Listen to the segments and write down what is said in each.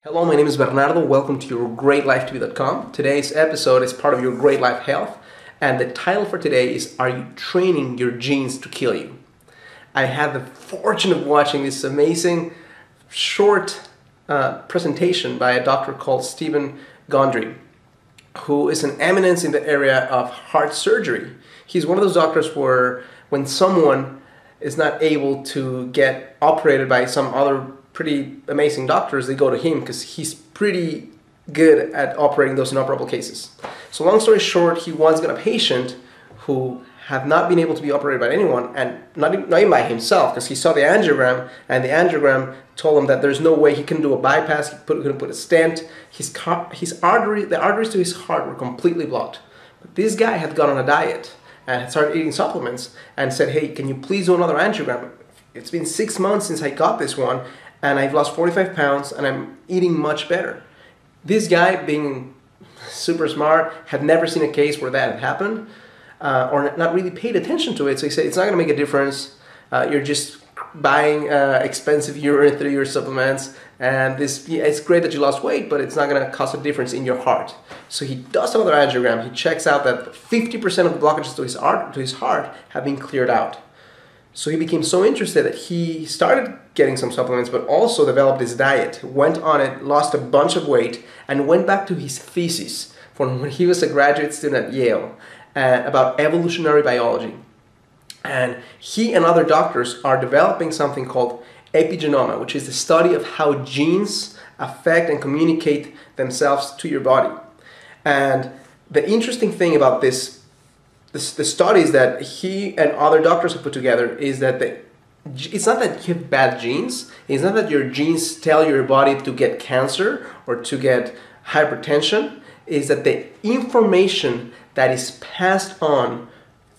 Hello, my name is Bernardo. Welcome to YourGreatLifeTV.com. Today's episode is part of Your Great Life Health, and the title for today is Are You Training Your Genes to Kill You? I had the fortune of watching this amazing short presentation by a doctor called Gundry, who is an eminence in the area of heart surgery. He's one of those doctors where when someone is not able to get operated by some other pretty amazing doctors, they go to him because he's pretty good at operating those inoperable cases. So long story short, he once got a patient who had not been able to be operated by anyone, and not even by himself, because he saw the angiogram, and the angiogram told him that there's no way he can do a bypass, he couldn't put a stent. The arteries to his heart were completely blocked. But this guy had gone on a diet and had started eating supplements and said, hey, can you please do another angiogram? It's been 6 months since I got this one, and I've lost 45 pounds and I'm eating much better. This guy, being super smart, had never seen a case where that had happened or not really paid attention to it. So he said, it's not going to make a difference. You're just buying expensive urine through your supplements, and it's great that you lost weight, but it's not going to cause a difference in your heart. So he does another angiogram. He checks out that 50% of the blockages to his heart have been cleared out. So he became so interested that he started getting some supplements, but also developed his diet, went on it, lost a bunch of weight, and went back to his thesis from when he was a graduate student at Yale about evolutionary biology. And he and other doctors are developing something called epigenoma, which is the study of how genes affect and communicate themselves to your body. And the interesting thing about the studies that he and other doctors have put together is that it's not that you have bad genes. It's not that your genes tell your body to get cancer or to get hypertension. It's that the information that is passed on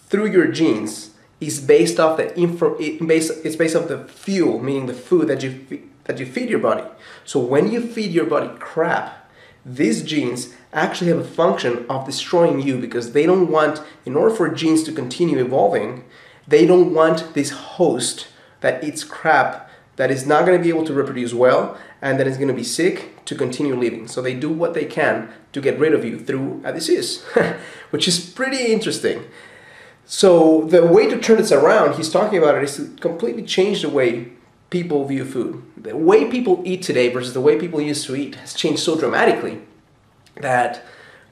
through your genes is based off it's based off the fuel, meaning the food that you feed your body. So when you feed your body crap, these genes actually have a function of destroying you, because they don't want, in order for genes to continue evolving, they don't want this host that eats crap, that is not going to be able to reproduce well, and that is going to be sick, to continue living. So they do what they can to get rid of you through a disease, which is pretty interesting. So the way to turn this around, he's talking about it, is to completely change the way people view food. The way people eat today versus the way people used to eat has changed so dramatically that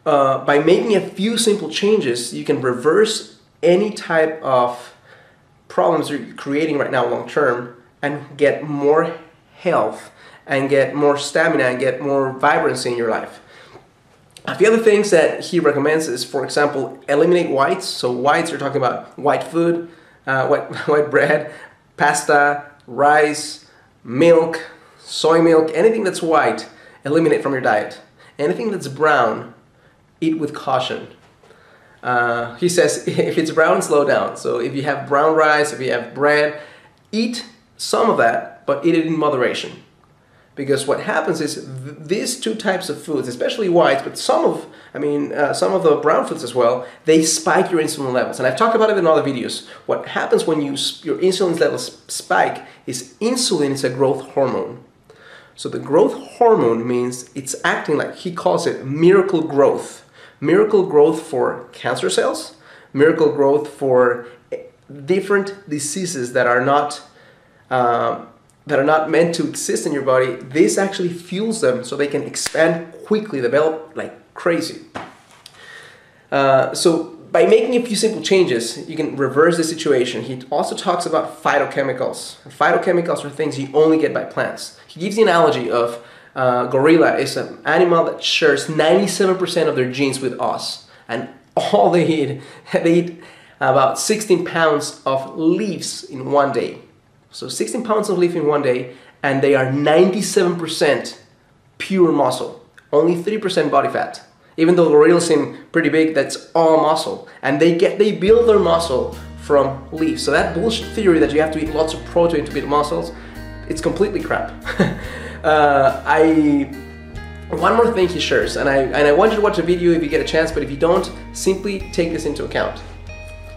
by making a few simple changes, you can reverse any type of problems you're creating right now long term, and get more health and get more stamina and get more vibrancy in your life. A few other things that he recommends is, for example, eliminate whites. So whites, you're talking about white food, white bread, pasta, rice, milk, soy milk, anything that's white, eliminate from your diet. Anything that's brown, eat with caution. He says if it's brown, slow down. So if you have brown rice, if you have bread, eat some of that, but eat it in moderation. Because what happens is these two types of foods, especially whites, but some of the brown foods as well, they spike your insulin levels. And I've talked about it in other videos. What happens when your insulin levels spike is insulin is a growth hormone. So the growth hormone means it's acting like, he calls it miracle growth. Miracle growth for cancer cells, miracle growth for different diseases that are not meant to exist in your body. This actually fuels them so they can expand quickly, develop like crazy. So by making a few simple changes, you can reverse the situation. He also talks about phytochemicals. Phytochemicals are things you only get by plants. He gives the analogy of gorilla is an animal that shares 97% of their genes with us, and all they eat about 16 pounds of leaves in one day. So 16 pounds of leaf in one day, and they are 97% pure muscle, only 3% body fat. Even though gorillas seem pretty big, that's all muscle. And they build their muscle from leaves. So that bullshit theory that you have to eat lots of protein to build muscles, it's completely crap. One more thing he shares, and I want you to watch the video if you get a chance, but if you don't, simply take this into account.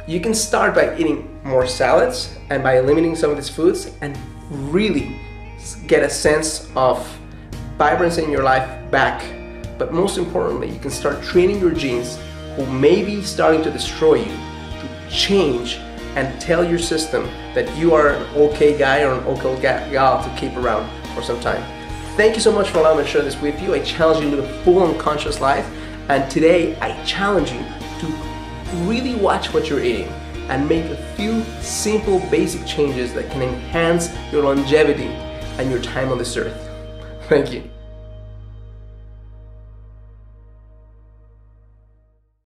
You can start by eating more salads and by eliminating some of these foods, and really get a sense of vibrancy in your life back. But most importantly, you can start training your genes who may be starting to destroy you to change and tell your system that you are an okay guy or an okay gal to keep around for some time. Thank you so much for allowing me to share this with you. I challenge you to live a full and conscious life. And today I challenge you to really watch what you're eating and make a few simple basic changes that can enhance your longevity and your time on this earth. Thank you.